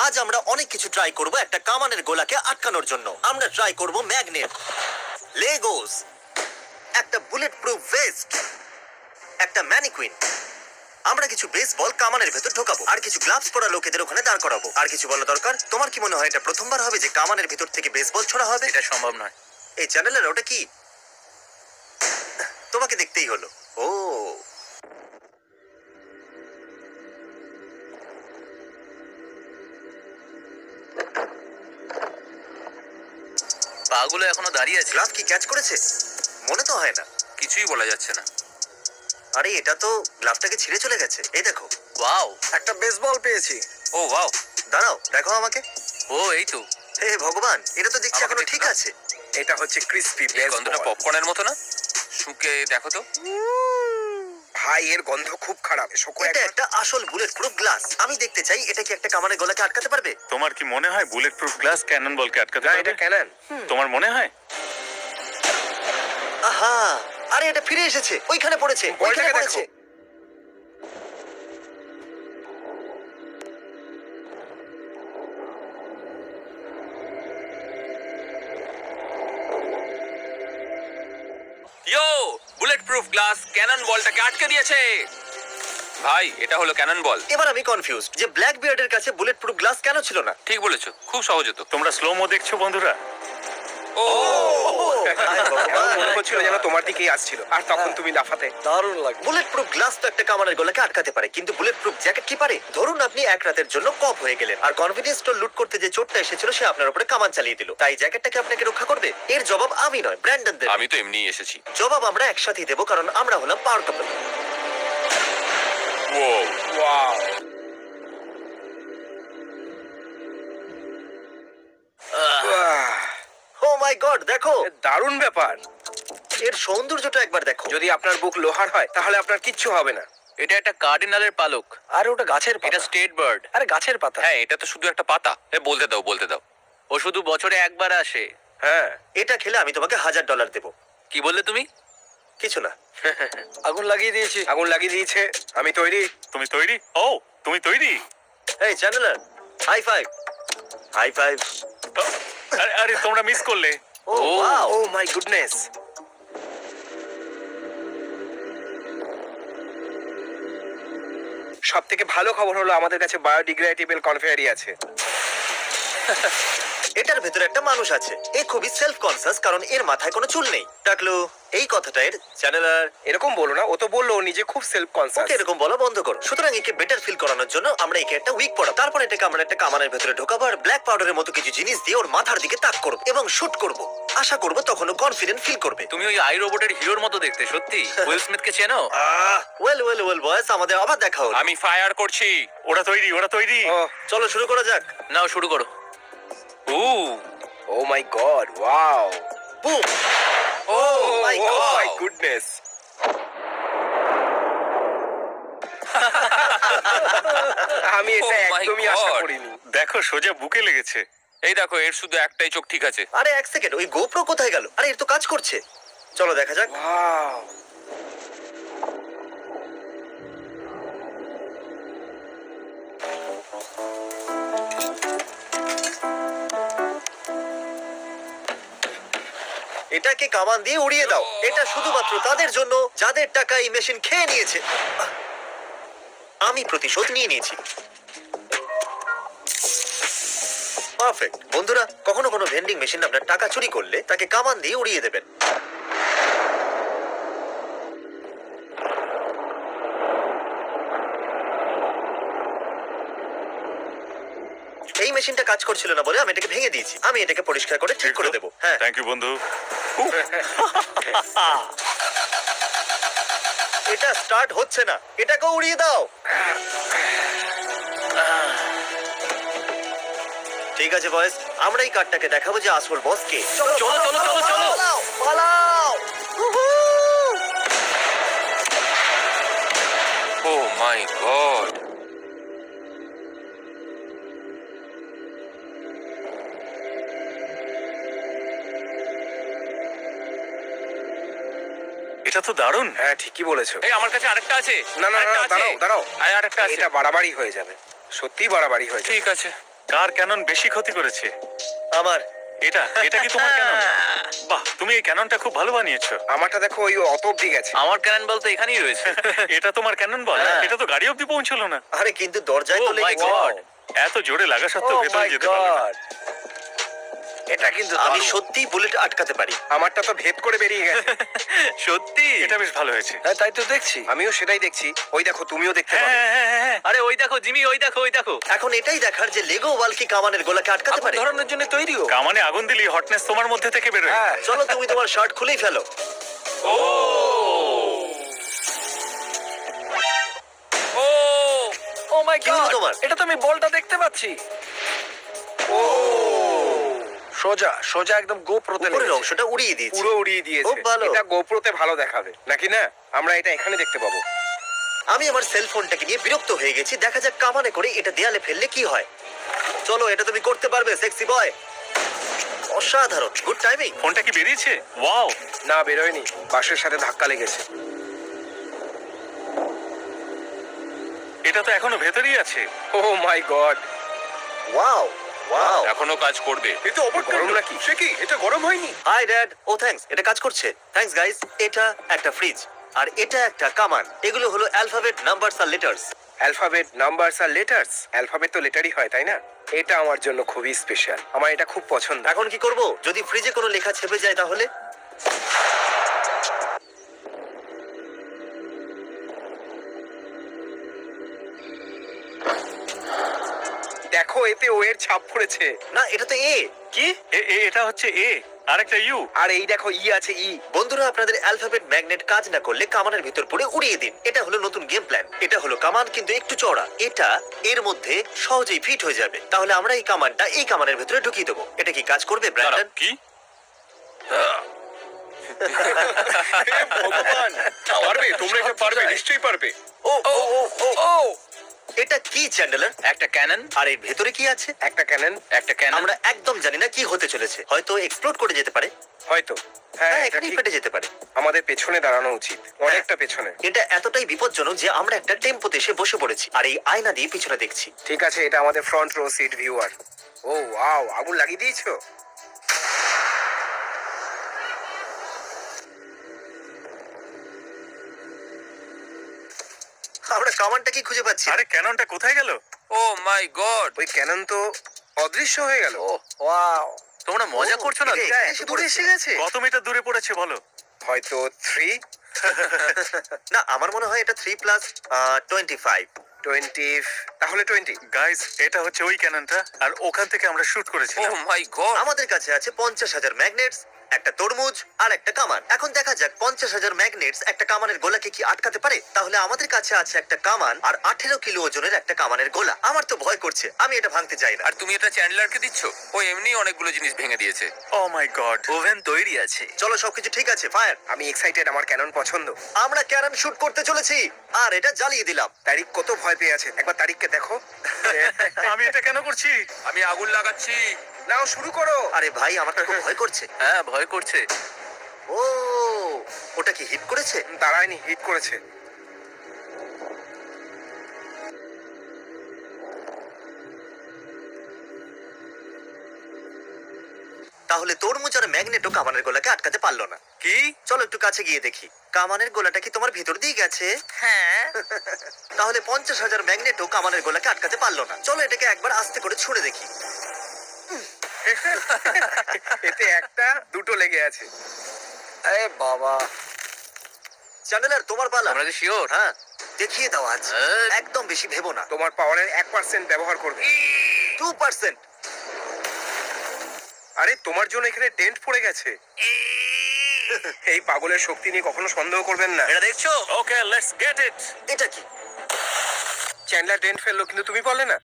আজ আমরা অনেক কিছু ট্রাই করব একটা কামানের গোলাকে আটকানোর জন্য। আমরা ট্রাই করব ম্যাগনেট, লেগোস, একটা বুলেট প্রুফ ভেস্ট, একটা ম্যানিকুইন। আমরা কিছু বেসবল কামানের ভেতর ঢোকাবো, আর কিছু গ্লাভস পরা লোকেদের ওখানে দাঁড় করাবো। আর কিছু বলা দরকার? তোমার কি মনে হয় এটা প্রথমবার হবে যে কামানের ভেতর থেকে বেসবল ছোড়া হবে? এটা সম্ভব নয়। এই চ্যানেলের ওটা কি? তোমাকে দেখতেই হলো। ও, পাগুলো এখনো দাঁড়িয়ে আছে। গ্লাভ কি ক্যাচ করেছে? মনে তো হয় না। কিছুই বলা যাচ্ছে না। আরে এটা তো গ্লাভটাকে ছিঁড়ে চলে গেছে। এই দেখো, ওয়াও, একটা বেসবল পেয়েছি। ও ওয়াও, দাঁড়াও, দেখো আমাকে। ও এই তো। হে ভগবান, এটা তো দেখছি আমাকে এখনো দেখতে ঠিক দাও। আছে। এটা হচ্ছে ক্রিস্পি এই গন্ধটা পপকর্নের মতো না? শুকে দেখো তো। ভাই এর গন্ধ খুব খারাপ। শোকো এটা একবার। একটা আসল বুলেট প্রুফ গ্লাস। আমি দেখতে চাই এটা কি একটা কামানের গলাকে আটকাতে পারবে। তোমার কি মনে হয় বুলেট প্রুফ গ্লাস ক্যানন বলকে আটকাতে না পারবে? এটা ক্যানন। তোমার মনে হয়? আহা, আরে এটা ফিরে এসেছে, ওইখানে পড়েছে, ওইখানে বলটাকে পড়েছে। দেখো। ইয়ো, বুলেট প্রুফ গ্লাস ক্যানন বলটাকে আটকে দিয়েছে। ভাই, এটা হলো ক্যানন বল। এবার আমি কনফিউজ যে ব্ল্যাক বিয়ার্ডের কাছে বুলেট প্রুফ গ্লাস কেন ছিল না। ঠিক বলেছো, খুব সহজ হতো। তোমরা স্লো মো দেখছো বন্ধুরা? ও এমন মনে হচ্ছিল যেন তোমার দিকেই আসছিল আর তখন তুমি লাফাতে। দারুণ লাগে। বুলেট প্রুফ গ্লাস তো একটা কামানের গলাকে আটকাতে পারে, কিন্তু বুলেট প্রুফ জ্যাকেট কি পারে? ধরুন আপনি এক রাতের জন্য কপ হয়ে গেলেন, আর কনফিডেন্স স্টোর লুট করতে যে চোরটা এসেছিল সে আপনার উপরে কামান চালিয়ে দিল। তাই জ্যাকেটটাকে আপনাকে রক্ষা করবে? এর জবাব আমি নয়, ব্র্যান্ডন দেবে। আমি তো এমনিই এসেছি। জবাব আমরা একসাথেই দেবো, কারণ আমরা হলাম পাওয়ার কাপল। ও ওয়াও, ও মাই গড, দেখো দারুণ ব্যাপার। এর সৌন্দর্যটা একবার দেখো। যদি আপনার বুক লোহার হয় তাহলে আপনার কিচ্ছু হবে না। এটা একটা কার্ডিনালের পালক। আর ওটা গাছের এটা স্টেট বার্ড। আরে গাছের পাতা। হ্যাঁ, এটা তো শুধু একটা পাতা। বলতে দাও, বলতে দাও। ও শুধু বছরে একবার আসে। হ্যাঁ, এটা খেলে আমি তোমাকে $1000 দেবো। কি বললে তুমি? কিছু না। আগুন লাগিয়ে দিয়েছি। আগুন লাগিয়ে দিয়েছে। আমি তৈরি। তুমি তৈরি? ও, তুমি তৈরি? এই চ্যানেলার, হাই ফাইভ। High five. আরে আরে, তোমরা মিস করলে। Oh wow. Oh my goodness. সব থেকে ভালো খবর হলো আমাদের কাছে বায়োডিগ্রেডেবল কনফেয়ারি আছে। এটার ভেতরে একটা মানুষ আছে। এ খুবই সেলফ কনসিয়াস, কারণ এর মাথায় কোনো চুল নেই। টাকলু, এই কথাটা এর চ্যানেলার। এরকম বলো না, ও তো বললো ও নিজে খুব সেলফ কনসিয়াস। ওকে এরকম বলা বন্ধ করো। সুতরাং একে বেটার ফিল করানোর জন্য আমরা একে একটা উইক পড়াবো। তারপর এটাকে আমরা একটা কামানের ভেতরে ঢোকাবো আর ব্ল্যাক পাউডারের মতো কিছু জিনিস দিয়ে ওর মাথার দিকে তাক করবো এবং শুট করবো। আশা করবো তখন ও কনফিডেন্ট ফিল করবে। তুমি ওই আই রোবটের হিরোর মতো দেখতে, সত্যি। উইল স্মিথকে চেনো? ওয়েল ওয়েল ওয়েল বয়েস, আমাদের আবার দেখা হলো। আমি ফায়ার করছি। ওরা তৈরি, ওরা তৈরি। ও চলো শুরু করা যাক। নাও শুরু করো। Oh my God, wow. Boom. Oh my oh God. My goodness. আমি এটা Oh my একদমই আশা God. করিনি। দেখো, সোজা বুকে লেগেছে। এই দেখো, এর শুধু একটাই চোখ ঠিক আছে। আরে এক সেকেন্ড, ওই গোপ্রো কোথায় গেল? আরে এর তো কাজ করছে। চলো দেখা যাক। ওয়াও, এটাকে কামান দিয়ে উড়িয়ে দাও। এটা শুধুমাত্র তাদের জন্য যাদের টাকা এই মেশিন খেয়ে নিয়েছে। আমি প্রতিশোধ নিয়ে নিয়েছি। পারফেক্ট। বন্ধুরা, কখনো কোনো ভেন্ডিং মেশিন আপনার টাকা চুরি করলে তাকে কামান দিয়ে উড়িয়ে দেবেন। এই মেশিনটা কাজ করছিল না বলে আমি এটাকে ভেঙে দিয়েছি। আমি এটাকে পরিষ্কার করে ঠিক করে দেবো। হ্যাঁ, থ্যাংক ইউ বন্ধু। এটা স্টার্ট হচ্ছে না। এটাকে উড়িয়ে দাও। ঠিক আছে বয়েস, আমরা এই কার্ডটাকে দেখাবো যে আসল বস কে। চলো চলো, চলো, চলো, চলো। পালাও, পালাও। উহু। ও মাই গড। এটা তো দারুণ। হ্যাঁ ঠিকই বলেছো। এই আমার কাছে আরেকটা আছে। না না না, আরেকটা আছে। দাঁড়াও দাঁড়াও। আরেকটা আছে। এটা বাড়াবাড়ি হয়ে যাবে, সত্যিই বাড়াবাড়ি হয়ে যাবে। ঠিক আছে। কার ক্যানন বেশি ক্ষতি করেছে? আমার এটা কি তোমার ক্যানন? বাহ, তুমি এই ক্যাননটা খুব ভালো বানিয়েছো। আমারটা দেখো ওই অত অব্দি গেছে। আমার ক্যানন বল তো এখানেই রয়েছে। এটা তোমার ক্যানন বল? হ্যাঁ। এটা তো গাড়ি অব্দি পৌঁছলো না। আরে কিন্তু দরজায় তো Oh my লেগেছে। God! এত জোরে লাগা সত্ত্বেও Oh ভেতরে my যেতে পারবে না। God! এটা কিন্তু আমি দারুণ। সত্যি বুলেট আটকাতে পারি। আমারটা তো ভেদ করে বেরিয়ে গেছে। সত্যি? এটা বেশ ভালো হয়েছে। হ্যাঁ তাই তো দেখছি। আমিও সেটাই দেখছি। ওই দেখো তুমিও দেখতে হ্যাঁ পাবে। হ্যাঁ হ্যাঁ হ্যাঁ। আরে ওই দেখো জিমি, ওই দেখো, ওই দেখো। এখন এটাই দেখার যে লেগো ওয়াল কি কামানের গোলাকে আটকাতে আগুন পারে। ধরানোর জন্য তৈরিও। কামানে আগুন দিলি হটনেস তোমার মধ্যে থেকে বেরোয়। হ্যাঁ। চলো তুমি তোমার শার্ট খুলেই ফেলো। ও ও ও মাই কি হলো গড! তোমার? এটা তো আমি বলটা দেখতে পাচ্ছি। ও সোজা সোজা একদম গোপ্রোতে উপরের লেগেছে। অংশটা উড়িয়ে দিয়েছি। পুরো উড়িয়ে দিয়েছে। খুব ভালো। এটা গোপ্রোতে ভালো দেখাবে নাকি না? আমরা এটা এখানে দেখতে পাবো। আমি আমার সেল ফোনটাকে নিয়ে বিরক্ত হয়ে গেছি। দেখা যাক কামানে করে এটা দেয়ালে ফেললে কি হয়। চলো, এটা তুমি করতে পারবে সেক্সি বয়। অসাধারণ, গুড টাইমিং। ফোনটা কি বেরিয়েছে? ওয়াও! না বেরোয়নি, বাসের সাথে ধাক্কা লেগেছে। এটা তো এখনো ভেতরেই আছে। ও মাই গড! Wow wow. এখনো কাজ করবে। এটা অবাক গরম নাকি? সে কি এটা গরম হয়নি? High dad. ও থ্যাঙ্কস, এটা কাজ করছে। Thanks guys. এটা একটা ফ্রিজ আর এটা একটা কামান। এগুলো হলো অ্যালফাবেট, নাম্বারস আর লেটার্স। অ্যালফাবেট, নাম্বারস আর লেটার্স। অ্যালফাবেট তো লেটারই হয় তাই না? এটা আমার জন্য খুবই স্পেশাল। আমার এটা খুব পছন্দ। এখন কি করব? যদি ফ্রিজে কোনো লেখা ছেপে যায় তাহলে? দেখো এতে ও এর ছাপ পড়েছে। না, এটা তো এ। কি? এটা হচ্ছে এ, আরেকটা ইউ। আর এই দেখো ই আছে ই। বন্ধুরা, আপনাদের অ্যালফাবেট ম্যাগনেট কাজ না করলে কামানের ভিতর পড়ে উড়িয়ে দিন। এটা হলো নতুন গেম প্ল্যান। এটা হলো কামান, কিন্তু একটু চওড়া। এটা এর মধ্যে সহজেই ফিট হয়ে যাবে। তাহলে আমরা এই কামানটা এই কামানের ভিতরে ঢুকিয়ে দেবো। এটা কি কাজ করবে দাঁড়াও, ব্র্যান্ডন? কি? ভগবান! পারবে, তোমরা এটা পারবে, নিশ্চয়ই পারবে। ও ও ও ও ও এটা কি চ্যান্ডেলার? একটা ক্যানন, আর এর ভেতরে কি আছে? একটা ক্যানন একটা ক্যানন। আমরা একদম জানি না কি হতে চলেছে। হয়তো এক্সপ্লোড করে যেতে পারে। হয়তো। হ্যাঁ, হ্যাঁ, এটা এখানেই ঠিক। ফেটে যেতে পারে। আমাদের পেছনে দাঁড়ানো উচিত, অনেকটা পেছনে। এটা এতটাই বিপজ্জনক যে আমরা একটা টেম্পোতে এসে বসে পড়েছি আর এই আয়না দিয়ে পিছনে দেখছি। ঠিক আছে, এটা আমাদের ফ্রন্ট রো সিট ভিউয়ার। ও ওয়াও, আগুন লাগিয়ে দিয়েছো? আমরা কামানটা কি খুঁজে পাচ্ছি না। আরে ক্যাননটা কোথায় গেল? ও মাই গড! ওই ক্যানন তো অদৃশ্য হয়ে গেল। ওয়াও, তোমরা মজা করছো না তো? এটা এত দূরে এসে গেছে। কত মিটার দূরে পড়েছে বলো? হয়তো 3, না, আমার মনে হয় এটা 3+25। 20, তাহলে 20। গাইস, এটা হচ্ছে ওই ক্যাননটা, আর ওখান থেকে আমরা শুট ও করেছিলাম। মাই গড! আমাদের কাছে আছে 50,000 ম্যাগনেটস, একটা তরমুজ আর একটা কামান। এখন দেখা যাক 50,000 ম্যাগনেটস একটা কামানের গোলাকে কি আটকাতে পারে। তাহলে আমাদের কাছে আছে একটা কামান আর 18 কিলো ওজনের একটা কামানের গোলা। আমার তো ভয় করছে, আমি এটা ভাঙতে চাই না। আর তুমি এটা চ্যান্ডলারকে দিচ্ছ? ও এমনি অনেকগুলো জিনিস ভেঙে দিয়েছে। ও মাই গড! ওভেন তৈরি আছে। চলো, সবকিছু ঠিক আছে, ফায়ার। আমি এক্সাইটেড, আমার ক্যানন পছন্দ। আমরা ক্যানন শুট করতে চলেছি আর এটা জ্বালিয়ে দিলাম। তারিক কত ভয় পেয়ে আছে, একবার তারিককে দেখো। আমি এটা কেন করছি? আমি আগুন লাগাচ্ছি। নাও শুরু করো। আরে ভাই, আমার তো খুব ভয় করছে। হ্যাঁ, ভয় করছে। ও, ওটা কি হিট করেছে? দাঁড়ায়নি, হিট করেছে। তাহলে তরমুজ আর ম্যাগনেটও কামানের গোলাকে আটকাতে পারলো না। কি? চলো একটু কাছে গিয়ে দেখি। কামানের গোলাটা কি তোমার ভিতর দিয়ে গেছে? হ্যাঁ। তাহলে 50,000 ম্যাগনেটও কামানের গোলাকে আটকাতে পারলো না। চলো এটাকে একবার আস্তে করে ছুঁড়ে দেখি। এতে একটা দুটো লেগে আছে। এ বাবা। চ্যান্ডেলার, তোমার পালা। আমরা কি শিওর? হ্যাঁ, দেখিয়ে দাও আজ। হ্যাঁ। একদম বেশি ভেবো না। তোমার পাওয়ারের 1% ব্যবহার করবে। 2%। আরে তোমার জন্য এখানে ডেন্ট পড়ে গেছে। এই পাগলের শক্তি নিয়ে কখনো সন্দেহ করবেন না। এটা দেখছো? ওকে, লেটস গেট ইট। এটা কি? চ্যান্ডলার ডেন্ট ফেললো কিন্তু তুমি বললে না।